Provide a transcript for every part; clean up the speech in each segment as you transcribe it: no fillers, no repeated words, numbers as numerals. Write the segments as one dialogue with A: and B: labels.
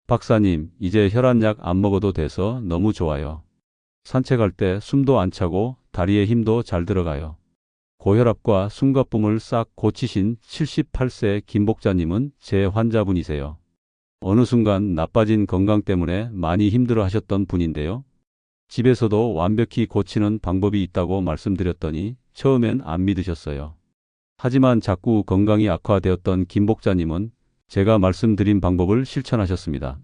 A: 박사님, 이제 혈압약 안 먹어도 돼서 너무 좋아요. 산책할 때 숨도 안 차고 다리에 힘도 잘 들어가요. 고혈압과 숨가쁨을 싹 고치신 78세 김복자님은 제 환자분이세요. 어느 순간 나빠진 건강 때문에 많이 힘들어 하셨던 분인데요. 집에서도 완벽히 고치는 방법이 있다고 말씀드렸더니 처음엔 안 믿으셨어요. 하지만 자꾸 건강이 악화되었던 김복자님은 제가 말씀드린 방법을 실천하셨습니다.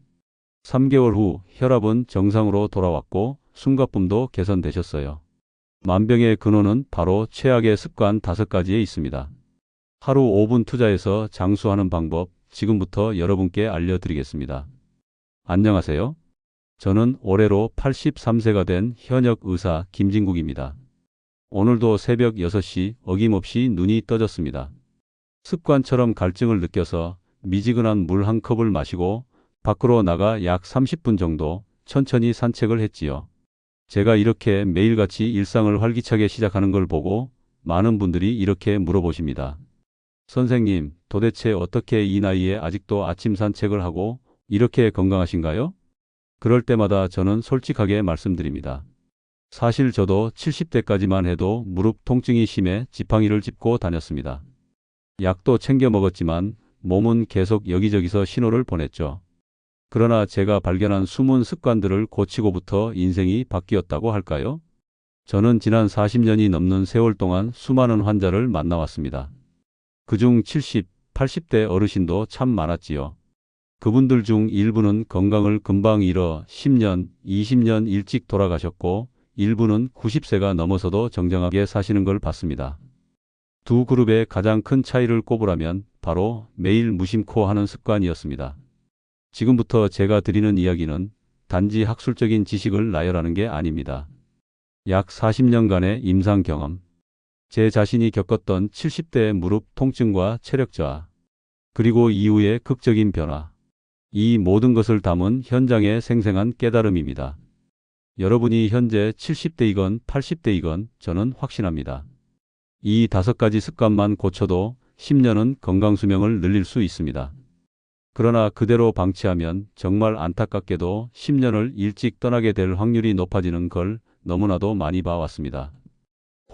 A: 3개월 후 혈압은 정상으로 돌아왔고 숨가쁨도 개선되셨어요. 만병의 근원은 바로 최악의 습관 5가지에 있습니다. 하루 5분 투자해서 장수하는 방법 지금부터 여러분께 알려드리겠습니다. 안녕하세요. 저는 올해로 83세가 된 현역 의사 김진국입니다. 오늘도 새벽 6시 어김없이 눈이 떠졌습니다. 습관처럼 갈증을 느껴서 미지근한 물 한 컵을 마시고 밖으로 나가 약 30분 정도 천천히 산책을 했지요. 제가 이렇게 매일같이 일상을 활기차게 시작하는 걸 보고 많은 분들이 이렇게 물어보십니다. 선생님, 도대체 어떻게 이 나이에 아직도 아침 산책을 하고 이렇게 건강하신가요? 그럴 때마다 저는 솔직하게 말씀드립니다. 사실 저도 70대까지만 해도 무릎 통증이 심해 지팡이를 짚고 다녔습니다. 약도 챙겨 먹었지만 몸은 계속 여기저기서 신호를 보냈죠. 그러나 제가 발견한 숨은 습관들을 고치고부터 인생이 바뀌었다고 할까요? 저는 지난 40년이 넘는 세월 동안 수많은 환자를 만나왔습니다. 그중 70, 80대 어르신도 참 많았지요. 그분들 중 일부는 건강을 금방 잃어 10년, 20년 일찍 돌아가셨고 일부는 90세가 넘어서도 정정하게 사시는 걸 봤습니다. 두 그룹의 가장 큰 차이를 꼽으라면 바로 매일 무심코 하는 습관이었습니다. 지금부터 제가 드리는 이야기는 단지 학술적인 지식을 나열하는 게 아닙니다. 약 40년간의 임상 경험, 제 자신이 겪었던 70대의 무릎 통증과 체력 저하, 그리고 이후의 극적인 변화, 이 모든 것을 담은 현장의 생생한 깨달음입니다. 여러분이 현재 70대이건 80대이건 저는 확신합니다. 이 5가지 습관만 고쳐도 10년은 건강수명을 늘릴 수 있습니다. 그러나 그대로 방치하면 정말 안타깝게도 10년을 일찍 떠나게 될 확률이 높아지는 걸 너무나도 많이 봐왔습니다.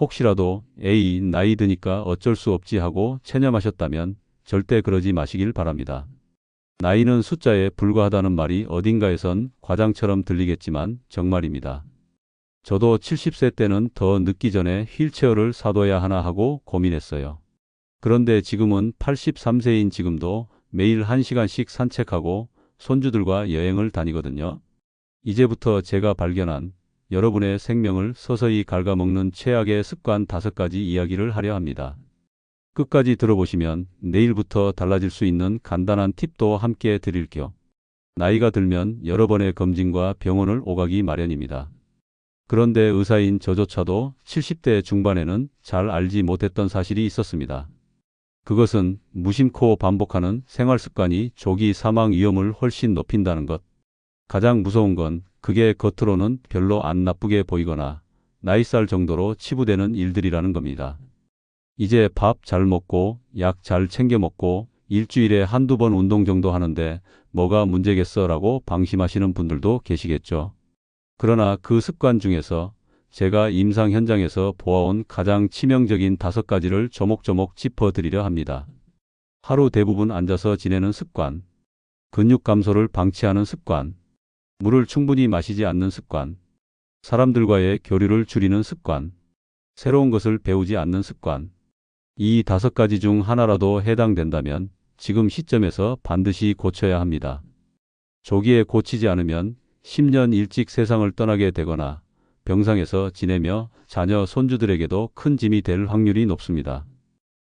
A: 혹시라도 에이, 나이 드니까 어쩔 수 없지 하고 체념하셨다면 절대 그러지 마시길 바랍니다. 나이는 숫자에 불과하다는 말이 어딘가에선 과장처럼 들리겠지만 정말입니다. 저도 70세 때는 더 늦기 전에 휠체어를 사둬야 하나 하고 고민했어요. 그런데 지금은 83세인 지금도 매일 1시간씩 산책하고 손주들과 여행을 다니거든요. 이제부터 제가 발견한 여러분의 생명을 서서히 갉아먹는 최악의 습관 5가지 이야기를 하려 합니다. 끝까지 들어보시면 내일부터 달라질 수 있는 간단한 팁도 함께 드릴게요. 나이가 들면 여러 번의 검진과 병원을 오가기 마련입니다. 그런데 의사인 저조차도 70대 중반에는 잘 알지 못했던 사실이 있었습니다. 그것은 무심코 반복하는 생활습관이 조기 사망 위험을 훨씬 높인다는 것. 가장 무서운 건 그게 겉으로는 별로 안 나쁘게 보이거나 나이살 정도로 치부되는 일들이라는 겁니다. 이제 밥 잘 먹고 약 잘 챙겨 먹고 일주일에 한두 번 운동 정도 하는데 뭐가 문제겠어 라고 방심하시는 분들도 계시겠죠. 그러나 그 습관 중에서 제가 임상 현장에서 보아온 가장 치명적인 5가지를 조목조목 짚어드리려 합니다. 하루 대부분 앉아서 지내는 습관, 근육 감소를 방치하는 습관, 물을 충분히 마시지 않는 습관, 사람들과의 교류를 줄이는 습관, 새로운 것을 배우지 않는 습관. 이 5가지 중 하나라도 해당된다면 지금 시점에서 반드시 고쳐야 합니다. 조기에 고치지 않으면 10년 일찍 세상을 떠나게 되거나 병상에서 지내며 자녀, 손주들에게도 큰 짐이 될 확률이 높습니다.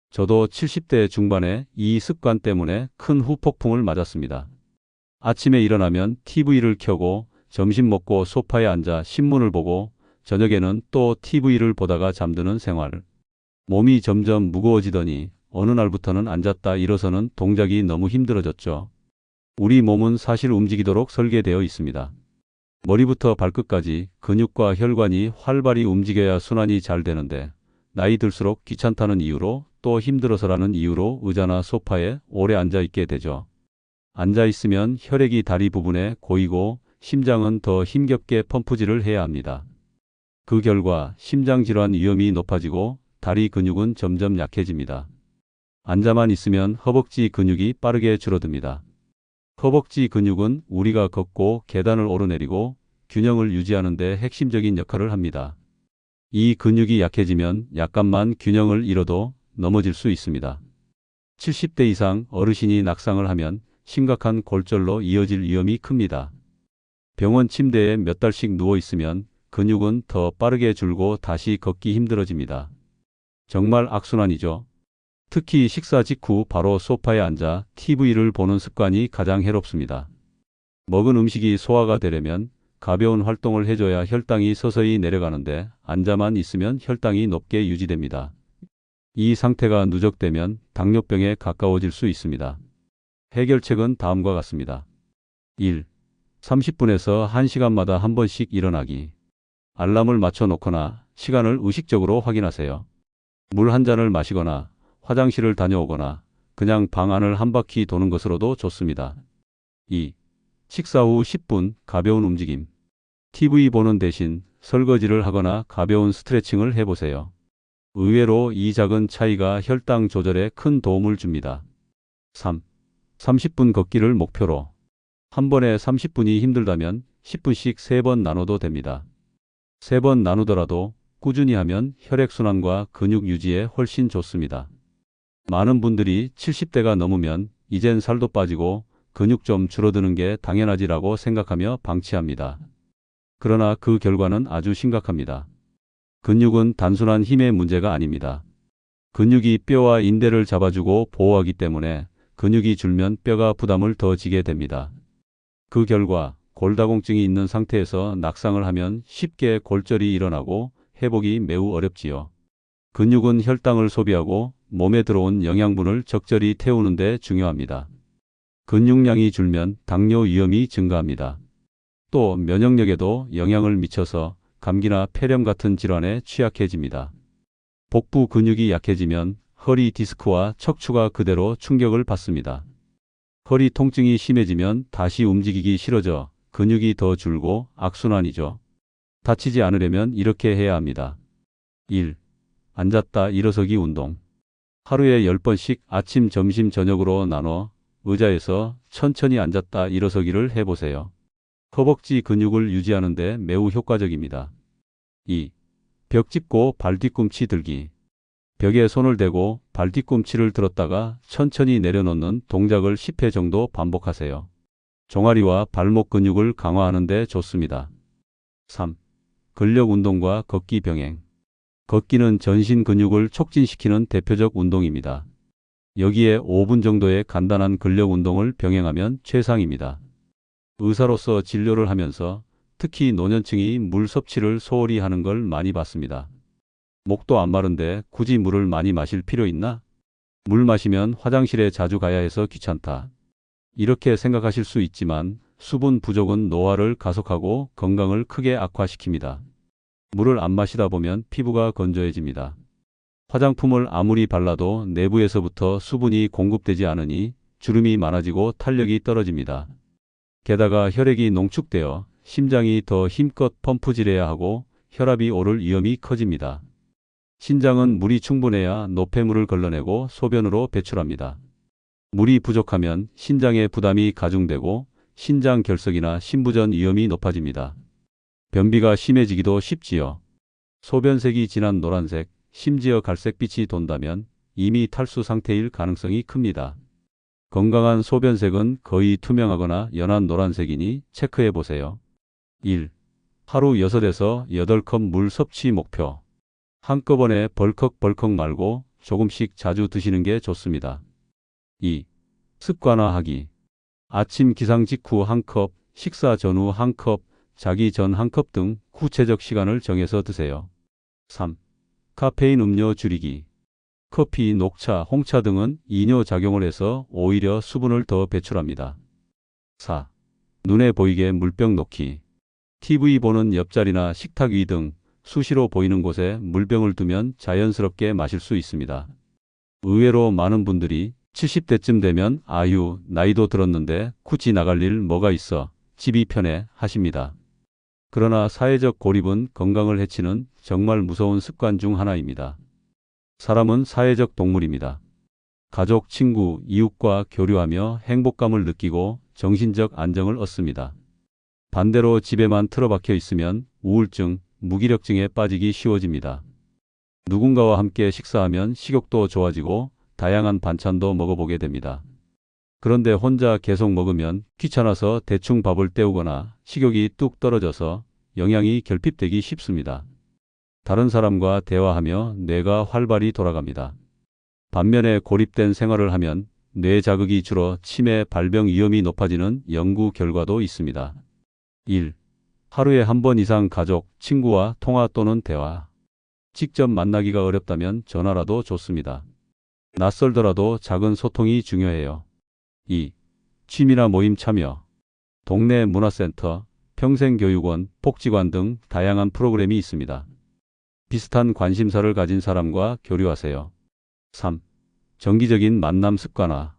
A: 저도 70대 중반에 이 습관 때문에 큰 후폭풍을 맞았습니다. 아침에 일어나면 TV를 켜고 점심 먹고 소파에 앉아 신문을 보고 저녁에는 또 TV를 보다가 잠드는 생활. 몸이 점점 무거워지더니 어느 날부터는 앉았다 일어서는 동작이 너무 힘들어졌죠. 우리 몸은 사실 움직이도록 설계되어 있습니다. 머리부터 발끝까지 근육과 혈관이 활발히 움직여야 순환이 잘 되는데 나이 들수록 귀찮다는 이유로 또 힘들어서라는 이유로 의자나 소파에 오래 앉아 있게 되죠. 앉아 있으면 혈액이 다리 부분에 고이고 심장은 더 힘겹게 펌프질을 해야 합니다. 그 결과 심장질환 위험이 높아지고 다리 근육은 점점 약해집니다. 앉아만 있으면 허벅지 근육이 빠르게 줄어듭니다. 허벅지 근육은 우리가 걷고 계단을 오르내리고 균형을 유지하는 데 핵심적인 역할을 합니다. 이 근육이 약해지면 약간만 균형을 잃어도 넘어질 수 있습니다. 70대 이상 어르신이 낙상을 하면 심각한 골절로 이어질 위험이 큽니다. 병원 침대에 몇 달씩 누워 있으면 근육은 더 빠르게 줄고 다시 걷기 힘들어집니다. 정말 악순환이죠. 특히 식사 직후 바로 소파에 앉아 TV를 보는 습관이 가장 해롭습니다. 먹은 음식이 소화가 되려면 가벼운 활동을 해줘야 혈당이 서서히 내려가는데 앉아만 있으면 혈당이 높게 유지됩니다. 이 상태가 누적되면 당뇨병에 가까워질 수 있습니다. 해결책은 다음과 같습니다. 1. 30분에서 1시간마다 한 번씩 일어나기. 알람을 맞춰 놓거나 시간을 의식적으로 확인하세요. 물 한 잔을 마시거나 화장실을 다녀오거나 그냥 방 안을 한 바퀴 도는 것으로도 좋습니다. 2. 식사 후 10분 가벼운 움직임. TV 보는 대신 설거지를 하거나 가벼운 스트레칭을 해보세요. 의외로 이 작은 차이가 혈당 조절에 큰 도움을 줍니다. 3. 30분 걷기를 목표로. 한 번에 30분이 힘들다면 10분씩 3번 나눠도 됩니다. 3번 나누더라도 꾸준히 하면 혈액순환과 근육 유지에 훨씬 좋습니다. 많은 분들이 70대가 넘으면 이젠 살도 빠지고 근육 좀 줄어드는 게 당연하지라고 생각하며 방치합니다. 그러나 그 결과는 아주 심각합니다. 근육은 단순한 힘의 문제가 아닙니다. 근육이 뼈와 인대를 잡아주고 보호하기 때문에 근육이 줄면 뼈가 부담을 더 지게 됩니다. 그 결과 골다공증이 있는 상태에서 낙상을 하면 쉽게 골절이 일어나고 회복이 매우 어렵지요. 근육은 혈당을 소비하고 몸에 들어온 영양분을 적절히 태우는 데 중요합니다. 근육량이 줄면 당뇨 위험이 증가합니다. 또 면역력에도 영향을 미쳐서 감기나 폐렴 같은 질환에 취약해집니다. 복부 근육이 약해지면 허리 디스크와 척추가 그대로 충격을 받습니다. 허리 통증이 심해지면 다시 움직이기 싫어져 근육이 더 줄고 악순환이죠. 다치지 않으려면 이렇게 해야 합니다. 1. 앉았다 일어서기 운동. 하루에 10번씩 아침, 점심, 저녁으로 나눠 의자에서 천천히 앉았다 일어서기를 해보세요. 허벅지 근육을 유지하는 데 매우 효과적입니다. 2. 벽 짚고 발 뒤꿈치 들기. 벽에 손을 대고 발 뒤꿈치를 들었다가 천천히 내려놓는 동작을 10회 정도 반복하세요. 종아리와 발목 근육을 강화하는 데 좋습니다. 3. 근력 운동과 걷기 병행. 걷기는 전신 근육을 촉진시키는 대표적 운동입니다. 여기에 5분 정도의 간단한 근력 운동을 병행하면 최상입니다. 의사로서 진료를 하면서 특히 노년층이 물 섭취를 소홀히 하는 걸 많이 봤습니다. 목도 안 마른데 굳이 물을 많이 마실 필요 있나? 물 마시면 화장실에 자주 가야 해서 귀찮다. 이렇게 생각하실 수 있지만 수분 부족은 노화를 가속하고 건강을 크게 악화시킵니다. 물을 안 마시다 보면 피부가 건조해집니다. 화장품을 아무리 발라도 내부에서부터 수분이 공급되지 않으니 주름이 많아지고 탄력이 떨어집니다. 게다가 혈액이 농축되어 심장이 더 힘껏 펌프질해야 하고 혈압이 오를 위험이 커집니다. 신장은 물이 충분해야 노폐물을 걸러내고 소변으로 배출합니다. 물이 부족하면 신장의 부담이 가중되고 신장 결석이나 심부전 위험이 높아집니다. 변비가 심해지기도 쉽지요. 소변색이 진한 노란색, 심지어 갈색빛이 돈다면 이미 탈수 상태일 가능성이 큽니다. 건강한 소변색은 거의 투명하거나 연한 노란색이니 체크해 보세요. 1. 하루 6에서 8컵 물 섭취 목표. 한꺼번에 벌컥벌컥 말고 조금씩 자주 드시는 게 좋습니다. 2. 습관화하기. 아침 기상 직후 1컵, 식사 전후 1컵, 자기 전 1컵 등 구체적 시간을 정해서 드세요. 3. 카페인 음료 줄이기. 커피, 녹차, 홍차 등은 이뇨 작용을 해서 오히려 수분을 더 배출합니다. 4. 눈에 보이게 물병 놓기. TV 보는 옆자리나 식탁 위 등 수시로 보이는 곳에 물병을 두면 자연스럽게 마실 수 있습니다. 의외로 많은 분들이 70대쯤 되면 아유, 나이도 들었는데 굳이 나갈 일 뭐가 있어. 집이 편해 하십니다. 그러나 사회적 고립은 건강을 해치는 정말 무서운 습관 중 하나입니다. 사람은 사회적 동물입니다. 가족, 친구, 이웃과 교류하며 행복감을 느끼고 정신적 안정을 얻습니다. 반대로 집에만 틀어박혀 있으면 우울증, 무기력증에 빠지기 쉬워집니다. 누군가와 함께 식사하면 식욕도 좋아지고 다양한 반찬도 먹어보게 됩니다. 그런데 혼자 계속 먹으면 귀찮아서 대충 밥을 때우거나 식욕이 뚝 떨어져서 영양이 결핍되기 쉽습니다. 다른 사람과 대화하며 뇌가 활발히 돌아갑니다. 반면에 고립된 생활을 하면 뇌 자극이 줄어 치매, 발병 위험이 높아지는 연구 결과도 있습니다. 1. 하루에 한 번 이상 가족, 친구와 통화 또는 대화. 직접 만나기가 어렵다면 전화라도 좋습니다. 낯설더라도 작은 소통이 중요해요. 2. 취미나 모임 참여. 동네 문화센터, 평생교육원, 복지관 등 다양한 프로그램이 있습니다. 비슷한 관심사를 가진 사람과 교류하세요. 3. 정기적인 만남 습관화.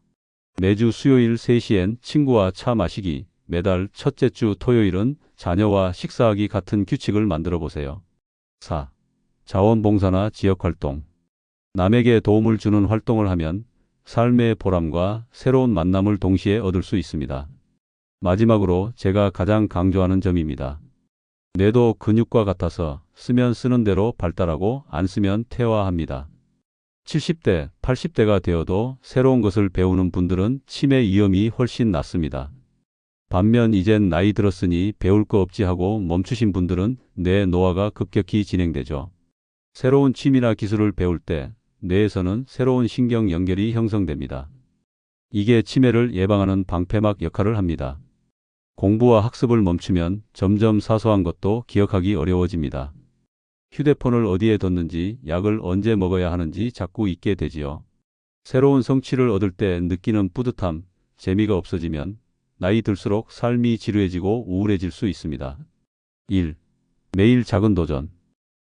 A: 매주 수요일 3시엔 친구와 차 마시기, 매달 첫째 주 토요일은 자녀와 식사하기 같은 규칙을 만들어 보세요. 4. 자원봉사나 지역활동. 남에게 도움을 주는 활동을 하면 삶의 보람과 새로운 만남을 동시에 얻을 수 있습니다. 마지막으로 제가 가장 강조하는 점입니다. 뇌도 근육과 같아서 쓰면 쓰는 대로 발달하고 안 쓰면 퇴화합니다. 70대, 80대가 되어도 새로운 것을 배우는 분들은 치매 위험이 훨씬 낮습니다. 반면 이젠 나이 들었으니 배울 거 없지 하고 멈추신 분들은 뇌 노화가 급격히 진행되죠. 새로운 취미나 기술을 배울 때 뇌에서는 새로운 신경 연결이 형성됩니다. 이게 치매를 예방하는 방패막 역할을 합니다. 공부와 학습을 멈추면 점점 사소한 것도 기억하기 어려워집니다. 휴대폰을 어디에 뒀는지, 약을 언제 먹어야 하는지 자꾸 잊게 되지요. 새로운 성취를 얻을 때 느끼는 뿌듯함, 재미가 없어지면 나이 들수록 삶이 지루해지고 우울해질 수 있습니다. 1. 매일 작은 도전.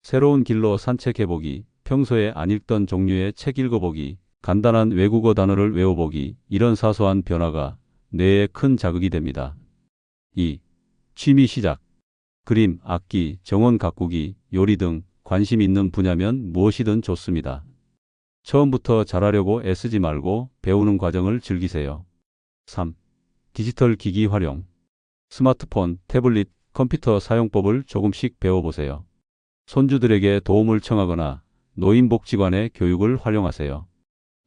A: 새로운 길로 산책해보기, 평소에 안 읽던 종류의 책 읽어보기, 간단한 외국어 단어를 외워보기, 이런 사소한 변화가 뇌에 큰 자극이 됩니다. 2. 취미 시작. 그림, 악기, 정원 가꾸기, 요리 등 관심 있는 분야면 무엇이든 좋습니다. 처음부터 잘하려고 애쓰지 말고 배우는 과정을 즐기세요. 3. 디지털 기기 활용. 스마트폰, 태블릿, 컴퓨터 사용법을 조금씩 배워보세요. 손주들에게 도움을 청하거나 노인복지관의 교육을 활용하세요.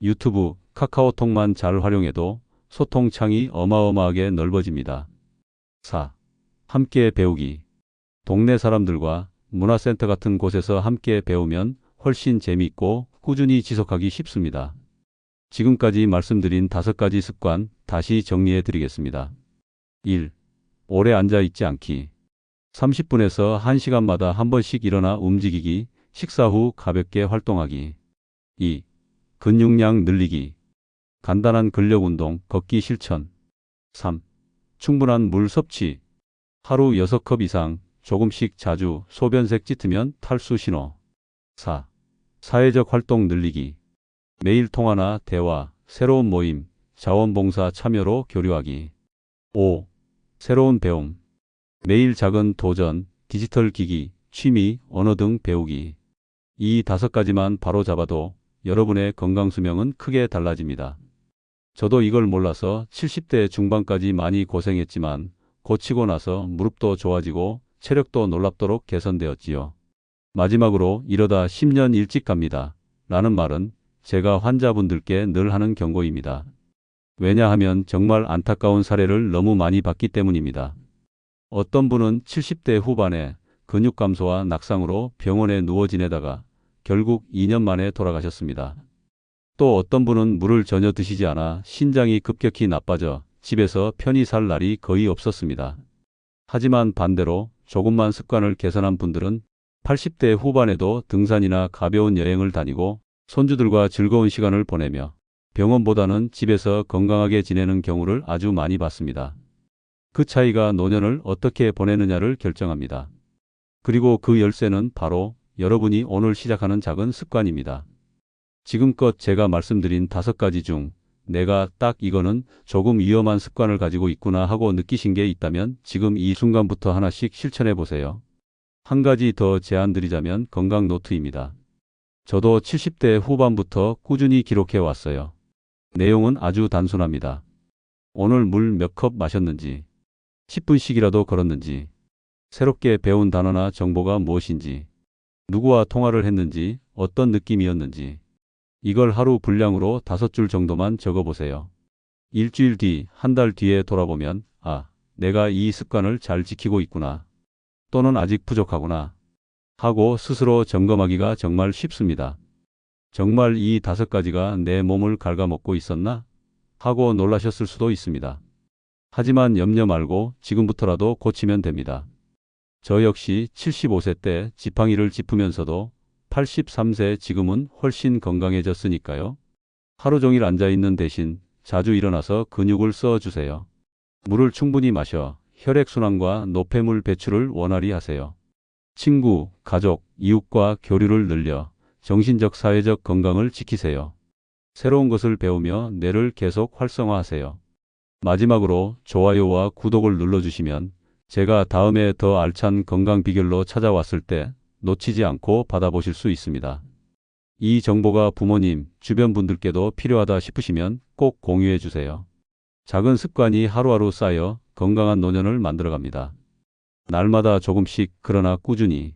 A: 유튜브, 카카오톡만 잘 활용해도 소통 창이 어마어마하게 넓어집니다. 4. 함께 배우기. 동네 사람들과 문화센터 같은 곳에서 함께 배우면 훨씬 재미있고 꾸준히 지속하기 쉽습니다. 지금까지 말씀드린 5가지 습관 다시 정리해 드리겠습니다. 1. 오래 앉아 있지 않기. 30분에서 1시간마다 한 번씩 일어나 움직이기, 식사 후 가볍게 활동하기. 2. 근육량 늘리기. 간단한 근력 운동, 걷기 실천. 3. 충분한 물 섭취. 하루 6컵 이상, 조금씩 자주, 소변색 짙으면 탈수 신호. 4. 사회적 활동 늘리기. 매일 통화나 대화, 새로운 모임, 자원봉사 참여로 교류하기. 5. 새로운 배움. 매일 작은 도전, 디지털 기기, 취미, 언어 등 배우기. 이 5가지만 바로 잡아도 여러분의 건강 수명은 크게 달라집니다. 저도 이걸 몰라서 70대 중반까지 많이 고생했지만 고치고 나서 무릎도 좋아지고 체력도 놀랍도록 개선되었지요. 마지막으로 이러다 10년 일찍 갑니다. 라는 말은 제가 환자분들께 늘 하는 경고입니다. 왜냐하면 정말 안타까운 사례를 너무 많이 봤기 때문입니다. 어떤 분은 70대 후반에 근육 감소와 낙상으로 병원에 누워 지내다가 결국 2년 만에 돌아가셨습니다. 또 어떤 분은 물을 전혀 드시지 않아 신장이 급격히 나빠져 집에서 편히 살 날이 거의 없었습니다. 하지만 반대로 조금만 습관을 개선한 분들은 80대 후반에도 등산이나 가벼운 여행을 다니고 손주들과 즐거운 시간을 보내며 병원보다는 집에서 건강하게 지내는 경우를 아주 많이 봤습니다. 그 차이가 노년을 어떻게 보내느냐를 결정합니다. 그리고 그 열쇠는 바로 여러분이 오늘 시작하는 작은 습관입니다. 지금껏 제가 말씀드린 5가지 중 내가 딱 이거는 조금 위험한 습관을 가지고 있구나 하고 느끼신 게 있다면 지금 이 순간부터 하나씩 실천해 보세요. 한 가지 더 제안 드리자면 건강 노트입니다. 저도 70대 후반부터 꾸준히 기록해 왔어요. 내용은 아주 단순합니다. 오늘 물 몇 컵 마셨는지, 10분씩이라도 걸었는지, 새롭게 배운 단어나 정보가 무엇인지, 누구와 통화를 했는지, 어떤 느낌이었는지, 이걸 하루 분량으로 5줄 정도만 적어보세요. 일주일 뒤, 한 달 뒤에 돌아보면, 아, 내가 이 습관을 잘 지키고 있구나. 또는 아직 부족하구나. 하고 스스로 점검하기가 정말 쉽습니다. 정말 이 5가지가 내 몸을 갉아먹고 있었나? 하고 놀라셨을 수도 있습니다. 하지만 염려 말고 지금부터라도 고치면 됩니다. 저 역시 75세 때 지팡이를 짚으면서도 83세 지금은 훨씬 건강해졌으니까요. 하루 종일 앉아있는 대신 자주 일어나서 근육을 써주세요. 물을 충분히 마셔 혈액순환과 노폐물 배출을 원활히 하세요. 친구, 가족, 이웃과 교류를 늘려 정신적 사회적 건강을 지키세요. 새로운 것을 배우며 뇌를 계속 활성화하세요. 마지막으로 좋아요와 구독을 눌러주시면 제가 다음에 더 알찬 건강 비결로 찾아왔을 때 놓치지 않고 받아보실 수 있습니다. 이 정보가 부모님, 주변 분들께도 필요하다 싶으시면 꼭 공유해 주세요. 작은 습관이 하루하루 쌓여 건강한 노년을 만들어갑니다. 날마다 조금씩 그러나 꾸준히.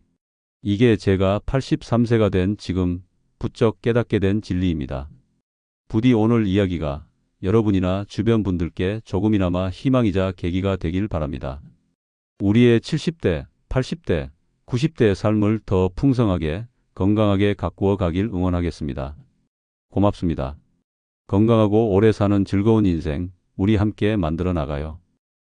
A: 이게 제가 83세가 된 지금 부쩍 깨닫게 된 진리입니다. 부디 오늘 이야기가 여러분이나 주변 분들께 조금이나마 희망이자 계기가 되길 바랍니다. 우리의 70대, 80대, 90대의 삶을 더 풍성하게, 건강하게 가꾸어 가길 응원하겠습니다. 고맙습니다. 건강하고 오래 사는 즐거운 인생, 우리 함께 만들어 나가요.